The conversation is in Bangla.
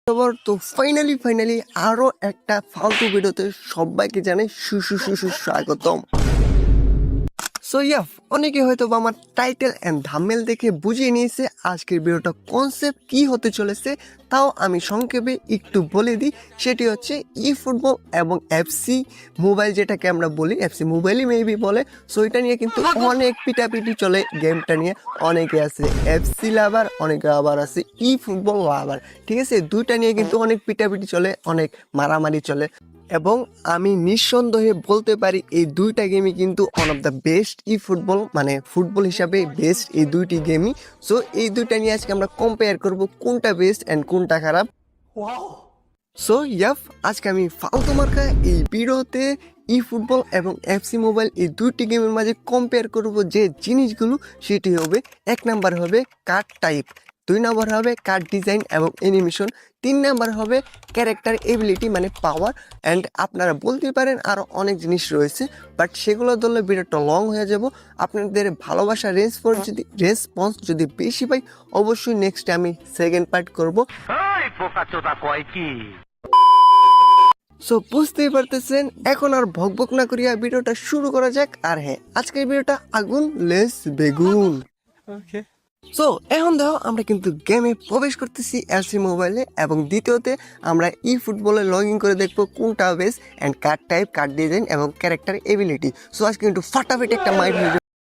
তো ফাইনালি আরো একটা ফালতু ভিডিওতে সবাইকে জানাই স্বাগতম। সো অনেকে হয়তো বা আমার টাইটেল অ্যান্ড থাম্বনেল দেখে বুঝিয়ে নিয়েছে আজকের ভিডিওটা কনসেপ্ট কি হতে চলেছে। তাও আমি সংক্ষেপে একটু বলে দিই, সেটি হচ্ছে ই ফুটবল এবং এফসি মোবাইল, যেটাকে আমরা বলি এফসি মোবাইলই মেবি বলে। সো এটা নিয়ে কিন্তু অনেক পিটাপিটি চলে গেমটা নিয়ে। অনেকে আছে এফসি লাভার, অনেকে আবার আছে ই ফুটবল লাভার। ঠিক আছে, দুইটা নিয়ে কিন্তু অনেক পিটাপিটি চলে, অনেক মারামারি চলে। এবং আমি নিঃসন্দেহে বলতে পারি এই দুইটা গেমই কিন্তু one of the best E football, মানে ফুটবল হিসাবে বেস্ট এই দুইটি গেমই। সো এই দুইটা নিয়ে আজকে আমরা কম্পেয়ার করব কোনটা বেস্ট অ্যান্ড কোনটা খারাপ। সো আজকে আমি ফালতু মার্কা এই ভিডিওতে ই ফুটবল এবং এফসি মোবাইল এই দুইটি গেমের মাঝে কম্পেয়ার করব যে জিনিসগুলো, সেটি হবে এক নাম্বার হবে কার্ড টাইপ, 2 নাম্বার হবে কার্ড ডিজাইন এবং অ্যানিমেশন, 3 নাম্বার হবে ক্যারেক্টার এবিলিটি মানে পাওয়ার। অ্যান্ড আপনারা বলতে পারেন আরও অনেক জিনিস রয়েছে, বাট সেগুলো ধরলে ভিডিওটা লং হয়ে যাব। আপনাদের ভালোবাসা রেসপন্স যদি বেশি পাই, অবশ্যই নেক্সট আমি সেকেন্ড পার্ট করবো। সো বুঝতেই পারতেছেন, এখন আর ভকভক না করিয়া ভিডিওটা শুরু করা যাক। আর হ্যাঁ, আজকের ভিডিওটা আগুন লেস বেগুন। সো এখন দেখো আমরা কিন্তু গেমে প্রবেশ করতেছি এলসি মোবাইলে, এবং দ্বিতীয়তে আমরা ই ফুটবলে লগ ইন করে দেখবো কোনটা best and card type, card design এবং ক্যারেক্টার এবিলিটি। সো আজকে কিন্তু ফাটাফাটি একটা মাইন্ড হয়ে